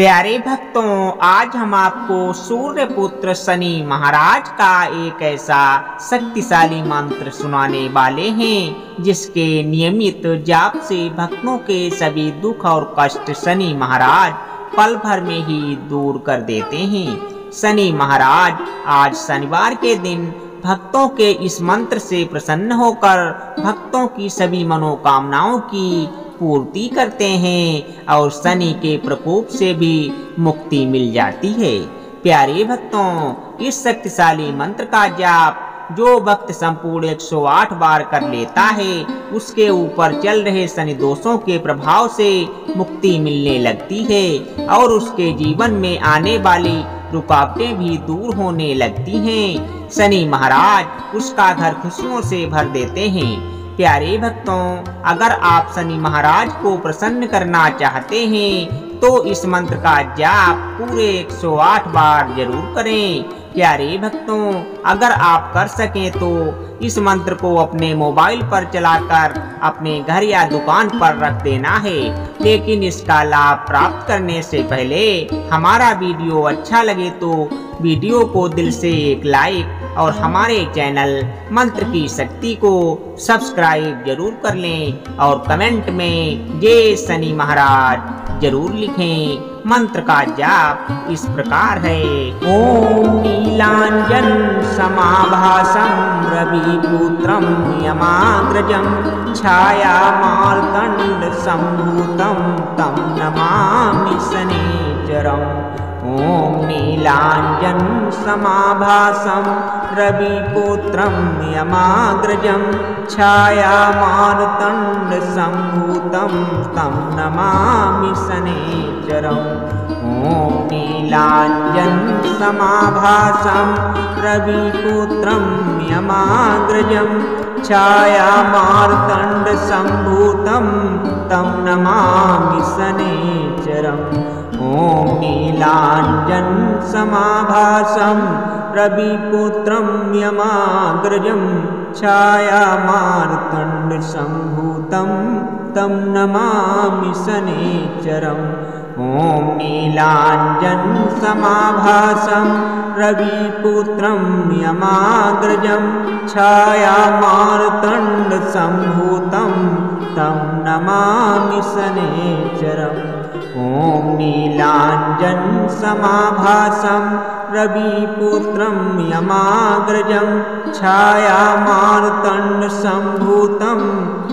प्यारे भक्तों, आज हम आपको सूर्य पुत्र शनि महाराज का एक ऐसा शक्तिशाली मंत्र सुनाने वाले हैं जिसके नियमित जाप से भक्तों के सभी दुख और कष्ट शनि महाराज पल भर में ही दूर कर देते हैं। शनि महाराज आज शनिवार के दिन भक्तों के इस मंत्र से प्रसन्न होकर भक्तों की सभी मनोकामनाओं की पूर्ति करते हैं और शनि के प्रकोप से भी मुक्ति मिल जाती है। प्यारे भक्तों, इस शक्तिशाली मंत्र का जाप जो भक्त संपूर्ण 108 बार कर लेता है उसके ऊपर चल रहे शनि दोषों के प्रभाव से मुक्ति मिलने लगती है और उसके जीवन में आने वाली रुकावटें भी दूर होने लगती हैं। शनि महाराज उसका घर खुशियों से भर देते हैं। प्यारे भक्तों, अगर आप शनि महाराज को प्रसन्न करना चाहते हैं तो इस मंत्र का जाप पूरे 108 बार जरूर करें। प्यारे भक्तों, अगर आप कर सकें तो इस मंत्र को अपने मोबाइल पर चलाकर अपने घर या दुकान पर रख देना है। लेकिन इसका लाभ प्राप्त करने से पहले हमारा वीडियो अच्छा लगे तो वीडियो को दिल से एक लाइक और हमारे चैनल मंत्र की शक्ति को सब्सक्राइब जरूर कर लें और कमेंट में जय शनि महाराज जरूर लिखें। मंत्र का जाप इस प्रकार है। ओम नीलांजन समाभासं रविपुत्रं यमाग्रजं छाया मार्तंड संभूतं तं नमामि शनिचरम्। ओम नीलांजन समाभासं रविपुत्रं यमाग्रजं छाया मार्तंड संभूतं तं नमामि शनिचरम्। ओम नीलांजन समाभासं रविपुत्रं यमाग्रजं छाया मार्तंड संभूतं तं नमामि शनिचरम्। ओम नीलांजन समाभासं रविपुत्रं यमाग्रजं छाया मार्तंड संभूतं तं नमामि शनिचरम्। ओम नीलांजन समाभासं रविपुत्रं यमाग्रजं छाया मार्तंड संभूतं तं नमामि शनिचरम्। ओम नीलांजन समाभासं रविपुत्रं यमाग्रजं छाया मार्तंड संभूतं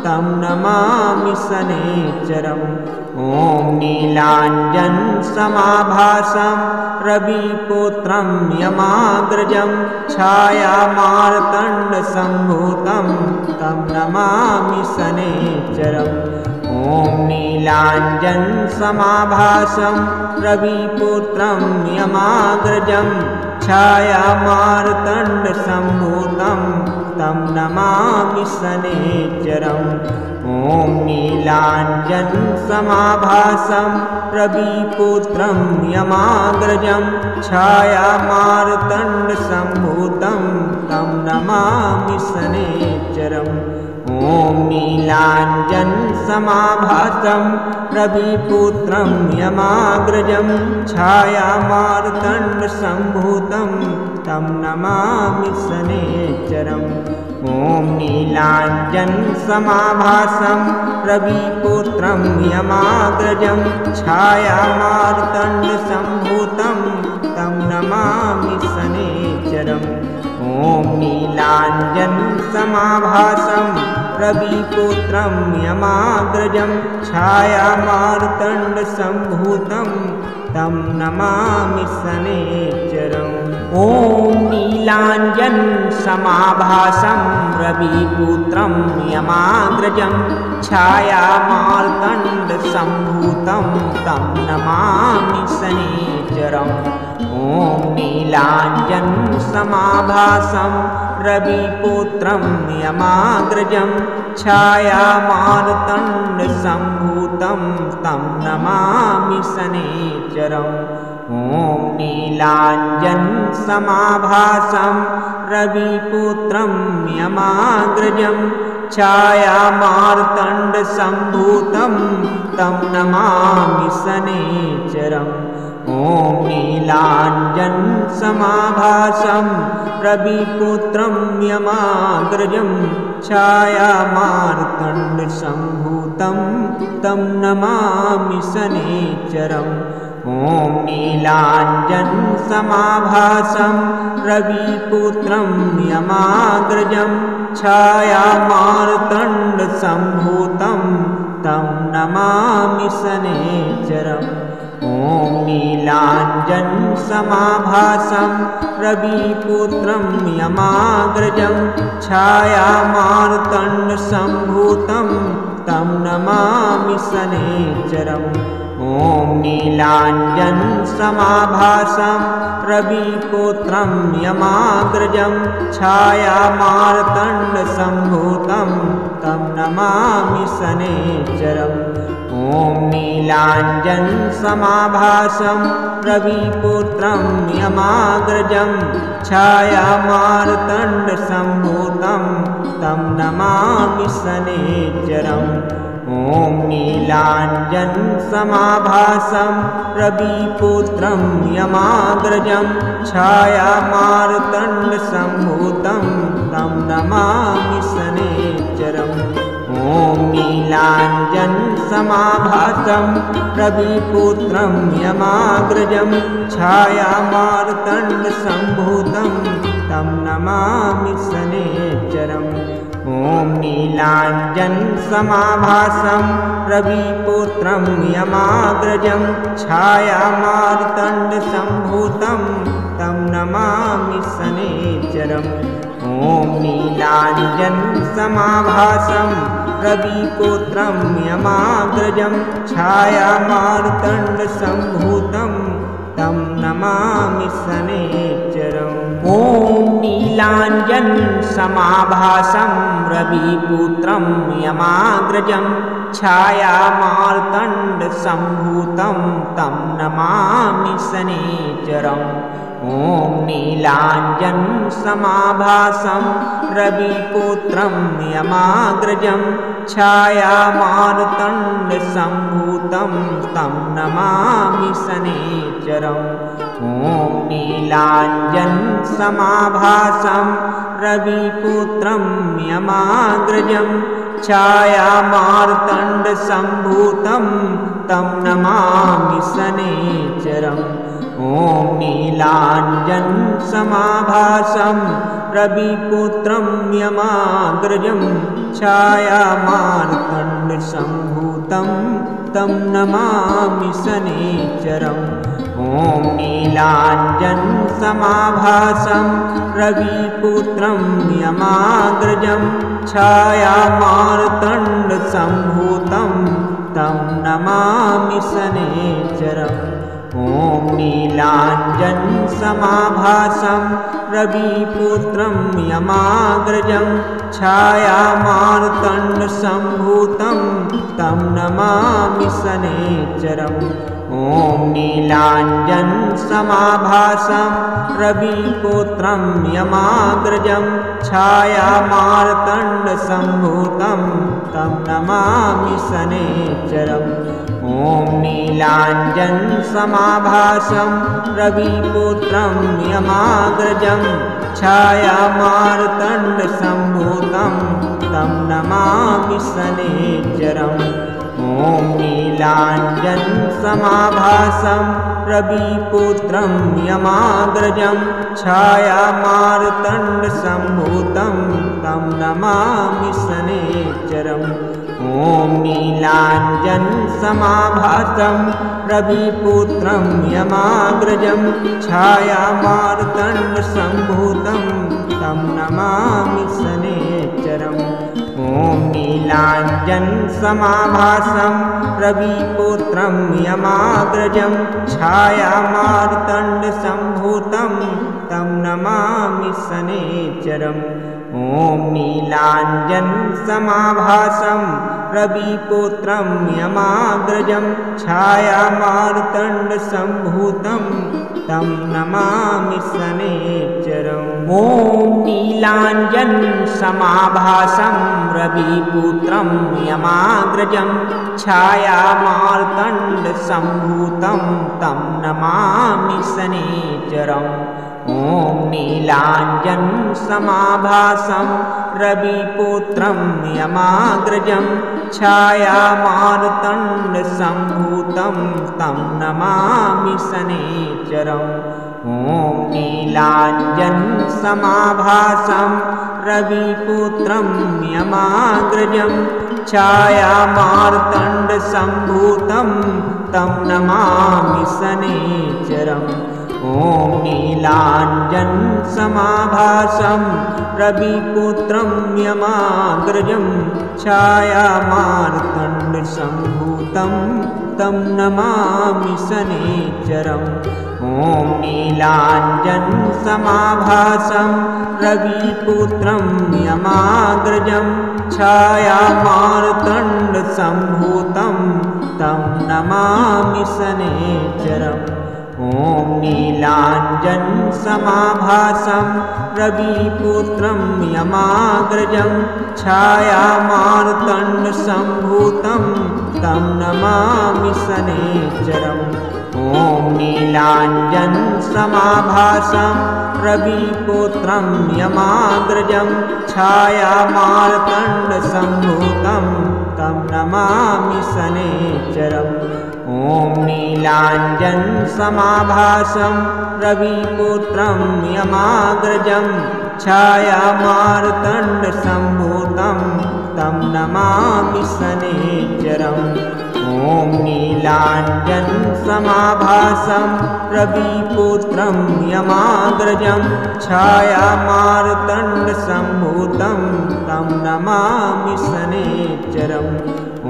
तं नमामि शनिचरम्। ओम नीलांजन समाभासं रविपुत्रं यमाग्रजं छाया मार्तंड संभूतं तं नमामि शनिचरम्। ओम नीलांजन समाभासं रविपुत्रं यमाग्रजं छाया मार्तंड संभूतं तं नमामि शनिचरम्। ओम नीलांजन समाभासं रविपुत्रं यमाग्रजं छाया मार्तंड संभूतं तं नमामि शनिचरम्। ओम नीलांजन समाभासं रविपुत्रं यमाग्रजं छाया मार्तंड संभूतं तं नमामि शनिचरम्। ओम नीलांजन समाभासं रविपुत्रं यमाग्रजं छाया मार्तंड संभूतं तं नमामि शनिचरम्। ओम नीलांजन समाभासं रविपुत्रं यमाग्रजं छाया मार्तंड संभूतं तं नमामि शनिचरम्। ओम नीलांजन समाभासं रविपुत्रं यमाग्रजं छाया मार्तंड संभूतं तं नमामि शनिचरम्। ओम नीलांजन समाभासं रविपुत्रं यमाग्रजं छाया मार्तंड संभूतं तं नमामि शनिचरम्। ओम नीलांजन समाभासं रविपुत्रं यमाग्रजं छायामार्तण्डसम्भूतं तं नमामि शनैश्चरम्। ॐ नीलाञ्जनसमाभासं रविपुत्रं यमाग्रजं छायामार्तण्डसम्भूतं तं नमामि शनैश्चरम्। ॐ नीलाञ्जनसमाभासं रविपुत्रं यमाग्रजं छायामार्तण्डसम्भूतं तं नमामि शनैश्चरम्। ॐ नीलाञ्जनसमाभासं रविपुत्रं यमाग्रजं छायामार्तण्डसम्भूतं तं नमामि शनैश्चरम्। ॐ नीलाञ्जनसमाभासं रविपुत्रं यमाग्रजं छायामार्तण्डसम्भूतं तं नमामि शनैश्चरम्। ॐ नीलाञ्जनसमाभासं रविपुत्रं यमाग्रजं छायामार्तण्डसम्भूतं तं नमामि शनैश्चरम्। ॐ नीलाञ्जनसमाभासं रविपुत्रं यमाग्रजं छायामार्तण्डसम्भूतं तं नमामि शनैश्चरम्। ॐ नीलाञ्जनसमाभासं रविपुत्रं यमाग्रजं छायामार्तण्डसम्भूतं तं नमामि शनैश्चरम्। ॐ नीलाञ्जनसमाभासं रविपुत्रं यमाग्रजं छायामार्तण्डसम्भूतं तं नमामि शनैश्चरम्। ॐ नीलाञ्जनसमाभासं रविपुत्रं यमाग्रजं छायामार्तण्डसम्भूतं तं नमामि शनैश्चरम्। ॐ नीलाञ्जनसमाभासं रविपुत्रं यमाग्रजं छायामार्तण्डसम्भूतं तं नमामि शनैश्चरम्। ॐ नीलाञ्जनसमाभासं रविपुत्रं यमाग्रजं छायामार्तण्डसम्भूतं तं नमामि शनैश्चरम्। ॐ नीलाञ्जनसमाभासं रविपुत्रं यमाग्रजं छायामार्तण्डसम्भूतं तं नमामि शनैश्चरम्। ॐ नीलाञ्जनसमाभासं रविपुत्रं यमाग्रजं छायामार्तण्डसम्भूतं तं नमामि शनैश्चरम्। ॐ नीलाञ्जनसमाभासं रविपुत्रं यमाग्रजं छायामार्तण्डसम्भूतं तं नमामि शनैश्चरम्। ॐ नीलाञ्जनसमाभासं रविपुत्रं यमाग्रजं छायामार्तण्डसम्भूतं तं नमामि शनैश्चरम्। ॐ नीलाञ्जनसमाभासं रविपुत्रं यमाग्रजं छायामार्तण्डसम्भूतं तं नमामि शनैश्चरम्। ॐ नीलाञ्जनसमाभासं रविपुत्रं यमाग्रजं छायामार्तण्डसम्भूतं तं नमामि शनैश्चरम्। ॐ नीलाञ्जनसमाभासं रविपुत्रं यमाग्रजं छायामार्तण्डसम्भूतं तं नमामि शनैश्चरम्। ॐ नीलाञ्जनसमाभासं रविपुत्रं यमाग्रजं छायामार्तण्डसम्भूतं तं नमामि शनैश्चरम्। ॐ नीलाञ्जनसमाभासं रविपुत्रं यमाग्रजं छायामार्तण्डसम्भूतं तं नमामि शनैश्चरम्। ॐ ॐ नीलाञ्जनसमाभासं रविपुत्रं यमाग्रजं छायामार्तण्डसम्भूतं तं नमामि शनैश्चरम्। ॐ नीलाञ्जनसमाभासं रविपुत्रं यमाग्रजं छायामार्तण्डसम्भूतं तं नमामि शनैश्चरम्। ॐ नीलाञ्जनसमाभासं रविपुत्रं यमाग्रजं छायामार्तण्डसम्भूतं तं नमामि शनैश्चरम्। ॐ नीलाञ्जनसमाभासं रविपुत्रं यमाग्रजं छायामार्तण्डसम्भूतं तं नमामि शनैश्चरम्। ॐ नीलाञ्जनसमाभासं रविपुत्रं यमाग्रजं छायामार्तण्डसम्भूतं तं नमामि शनैश्चरम्। ॐ नीलाञ्जनसमाभासं रविपुत्रं यमाग्रजं छायामार्तण्डसम्भूतं तं नमामि शनैश्चरम्। ॐ नीलाञ्जनसमाभासं रविपुत्रं यमाग्रजं छायामार्तण्डसम्भूतं तं नमामि शनैश्चरम्। ॐ नीलाञ्जनसमाभासं रविपुत्रं यमाग्रजं छायामार्तण्डसम्भूतं तं नमामि शनैश्चरम्। ॐ नीलाञ्जनसमाभासं रविपुत्रं यमाग्रजं छायामार्तण्डसम्भूतं तं नमामि शनैश्चरम्। ॐ नीलाञ्जनसमाभासं रविपुत्रं यमाग्रजं छायामार्तण्डसम्भूतं तं नमामि शनैश्चरम्। ॐ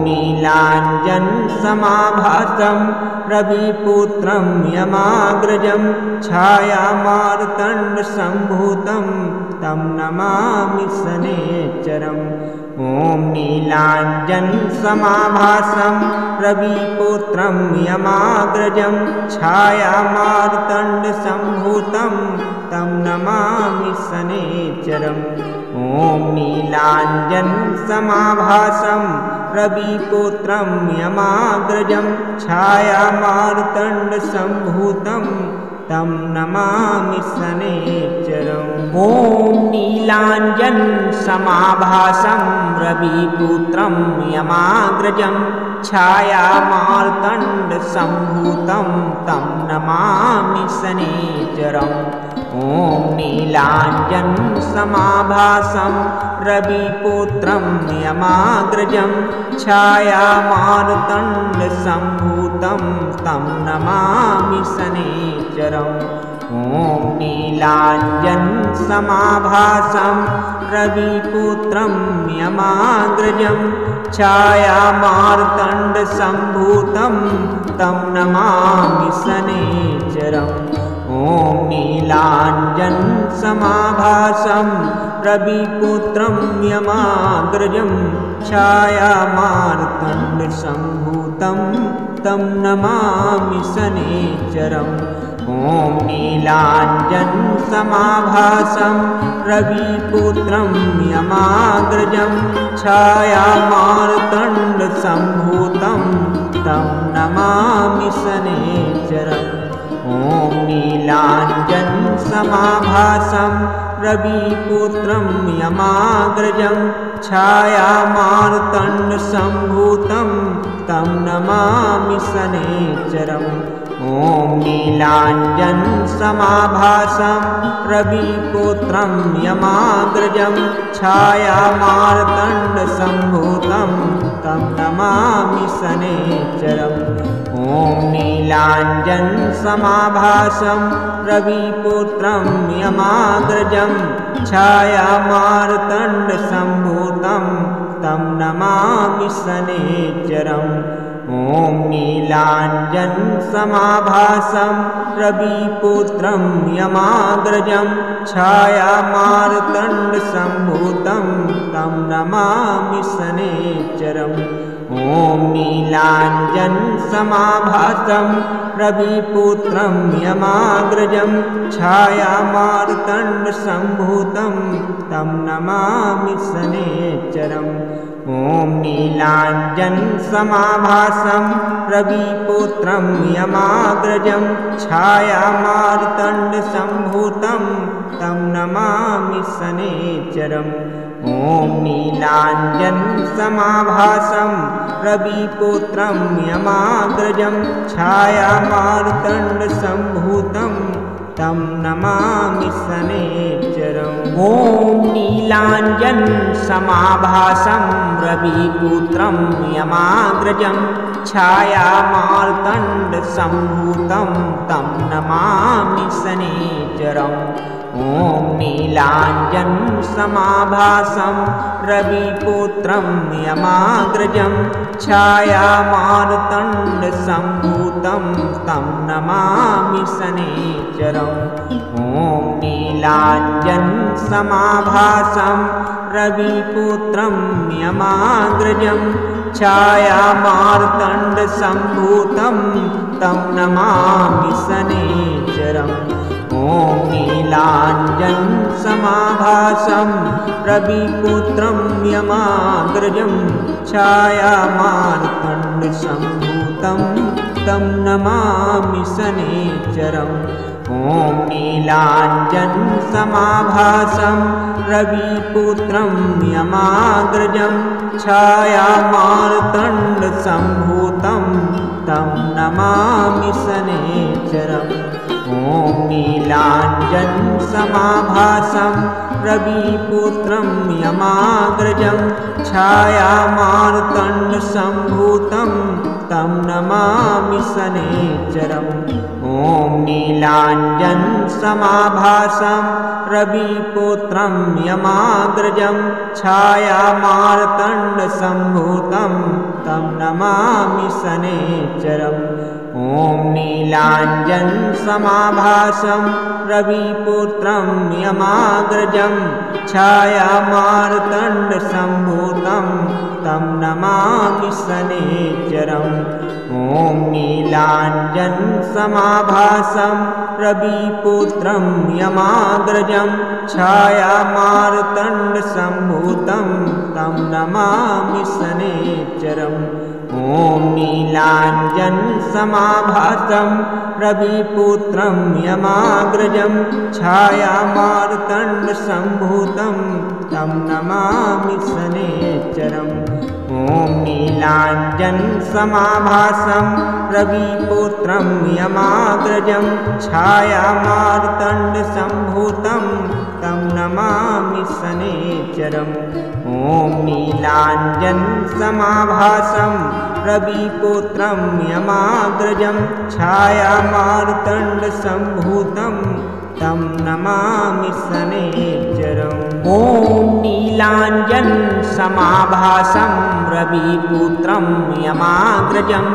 नीलाञ्जनसमाभासं रविपुत्रं यमाग्रजं छायामार्तण्डसम्भूतं तं नमामि शनैश्चरम्। ॐ नीलाञ्जनसमाभासं रविपुत्रं यमाग्रजं छायामार्तण्डसम्भूतं तं नमामि शनैश्चरम्। ॐ नीलाञ्जनसमाभासं रविपुत्रं यमाग्रजं छायामार्तण्डसम्भूतं तं नमामि शनैश्चरम्। ॐ नीलाञ्जनसमाभासं रविपुत्रं यमाग्रजं छायामार्तण्डसम्भूतं तं नमामि शनैश्चरम्। ॐ नीलाञ्जनसमाभासं रविपुत्रं यमाग्रजं छायामार्तण्डसम्भूतं तं नमामि शनैश्चरम्। ॐ नीलाञ्जनसमाभासं रविपुत्रं यमाग्रजं छायामार्तण्डसम्भूतं तं नमामि शनैश्चरम्। ॐ नीलाञ्जनसमाभासं रविपुत्रं यमाग्रजं छायामार्तण्डसम्भूतं तं नमामि शनैश्चरम्। ॐ नीलाञ्जनसमाभासं रविपुत्रं यमाग्रजं छायामार्तण्डसम्भूतं तं नमामि शनैश्चरम्। ॐ नीलाञ्जनसमाभासं रविपुत्रं यमाग्रजं छायामार्तण्डसम्भूतं तं नमामि शनैश्चरम्। ॐ नीलाञ्जनसमाभासं रविपुत्रं यमाग्रजं छायामार्तण्डसम्भूतं तं नमामि शनैश्चरम्। ॐ नीलाञ्जनसमाभासं रविपुत्रं यमाग्रजं छायामार्तण्डसम्भूतं तं नमामि शनैश्चरम्। ॐ नीलाञ्जनसमाभासं रविपुत्रं यमाग्रजं छायामार्तण्डसम्भूतं तं नमामि शनैश्चरम् ॐ नीलाञ्जनसमाभासं रविपुत्रं यमाग्रजं छायामार्तण्डसम्भूतं तं नमामि शनैश्चरम् ॐ नीलाञ्जनसमाभासं रविपुत्रं यमाग्रजं छायामार्तण्डसम्भूतं तं नमामि शनैश्चरम् ॐ नीलाञ्जनसमाभासं रविपुत्रं यमाग्रजं छायामार्तण्डसम्भूतं तं नमामि शनैश्चरम् ॐ नीलाञ्जनसमाभासं रविपुत्रं यमाग्रजं छायामार्तण्डसम्भूतं तं नमामि शनैश्चरम् ॐ नीलाञ्जनसमाभासं रविपुत्रं यमाग्रजं छायामार्तण्डसम्भूतं तं नमामि शनैश्चरम् ॐ नीलाञ्जनसमाभासं रविपुत्रं यमाग्रजं छायामार्तण्डसम्भूतं तं नमामि शनैश्चरम् ॐ नीलाञ्जनसमाभासं रविपुत्रं यमाग्रजं छायामार्तण्डसम्भूतं तं नमामि शनैश्चरम् ॐ नीलाञ्जनसमाभासं रविपुत्रं यमाग्रजं छायामार्तण्डसम्भूतं तं नमामि शनैश्चरम् ॐ नीलाञ्जनसमाभासं रविपुत्रं यमाग्रजं छायामार्तण्डसम्भूतं तं नमामि शनैश्चरम् ॐ नीलाञ्जनसमाभासं रविपुत्रं यमाग्रजं छायामार्तण्डसम्भूतं तं नमामि शनैश्चरम् ॐ नीलाञ्जनसमाभासं रविपुत्रं यमाग्रजं छायामार्तण्डसम्भूतं तं नमामि शनैश्चरम् ॐ नीलाञ्जनसमाभासं रविपुत्रं यमाग्रजं छायामार्तण्डसम्भूतं तं नमामि शनैश्चरम् ॐ नीलाञ्जनसमाभासं रविपुत्रं यमाग्रजं छायामार्तण्डसम्भूतं तं नमामि शनैश्चरम् ॐ नीलाञ्जनसमाभासं रविपुत्रं यमाग्रजं छायामार्तण्डसम्भूतं तं नमामि शनैश्चरम् ॐ नीलाञ्जनसमाभासं रविपुत्रं यमाग्रजं छायामार्तण्डसम्भूतं तं नमामि शनैश्चरम् ॐ नीलाञ्जनसमाभासं रविपुत्रं यमाग्रजं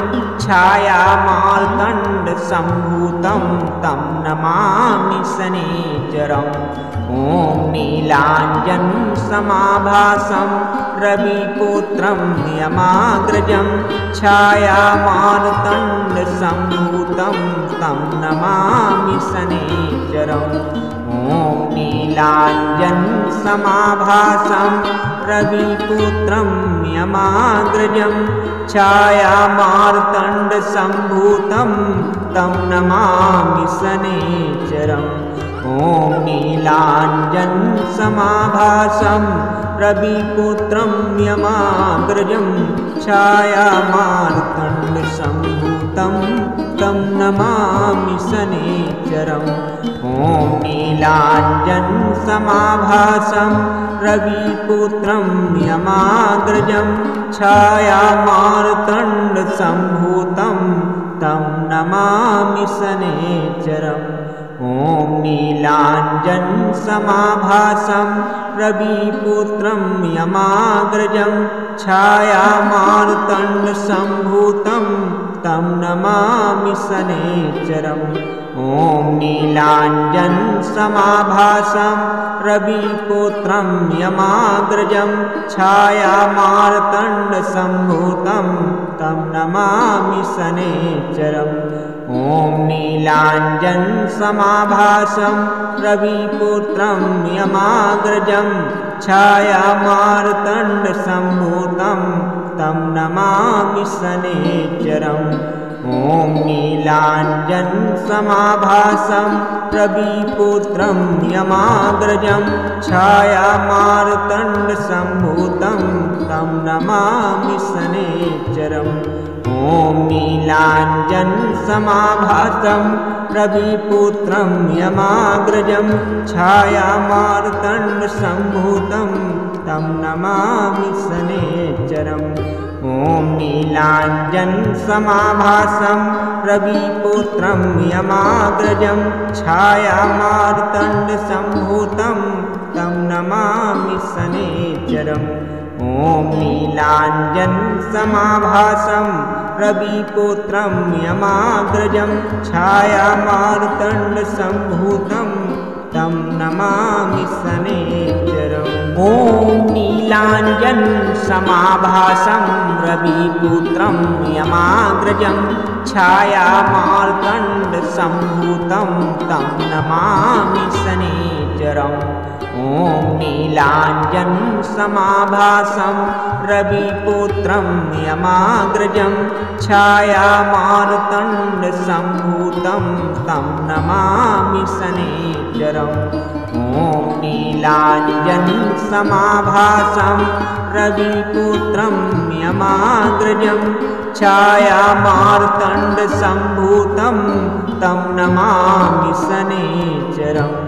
छायामार्तण्डसम्भूतं तं नमामि शनैश्चरम् ॐ नीलाञ्जनसमाभासं रविपुत्रं यमाग्रजं छायामार्तण्डसम्भूतं तं नमामि शनैश्चरम् ॐ नीलाञ्जनसमाभासं रविपुत्रं यमाग्रजं छायामार्तण्डसम्भूतं तं नमामि शनैश्चरम् ॐ नीलाञ्जनसमाभासं रविपुत्रं यमाग्रजं छायामार्तण्डसम्भूतं तं नमामि शनैश्चरम् ॐ नीलाञ्जनसमाभासं रविपुत्रं यमाग्रजं छायामार्तण्डसम्भूतं तं नमामि शनैश्चरम् ॐ ॐ नीलाञ्जनसमाभासं रविपुत्रं यमाग्रजं छायामार्तण्डसम्भूतं तं नमामि शनैश्चरम् ॐ नीलाञ्जनसमाभासं रविपुत्रं यमाग्रजं छायामार्तण्डसम्भूतं तं नमामि शनैश्चरम् ॐ नीलाञ्जनसमाभासं रविपुत्रं यमाग्रजं छायामार्तण्डसम्भूतं तं नमामि शनैश्चरम् ॐ नीलाञ्जनसमाभासं रविपुत्रं यमाग्रजं छायामार्तण्डसम्भूतं तं नमामि शनैश्चरम् ॐ नीलाञ्जनसमाभासं रविपुत्रं यमाग्रजं छायामार्तण्डसम्भूतं तं नमामि शनैश्चरम् ॐ नीलाञ्जनसमाभासं रविपुत्रं यमाग्रजं छायामार्तण्डसम्भूतं तं नमामि शनैश्चरम् ॐ नीलाञ्जनसमाभासं रविपुत्रं यमाग्रजं छायामार्तण्डसम्भूतं तं नमामि शनैश्चरम् ॐ नीलाञ्जनसमाभासं रविपुत्रं यमाग्रजं छायामार्तण्डसम्भूतं तं नमामि शनैश्चरम् ॐ नीलाञ्जनसमाभासं रविपुत्रं यमाग्रजं छायामार्तण्डसम्भूतं तं नमामि शनैश्चरम् ॐ नीलाञ्जनसमाभासं रविपुत्रं यमाग्रजं छायामार्तण्डसम्भूतं तं नमामि शनैश्चरम्।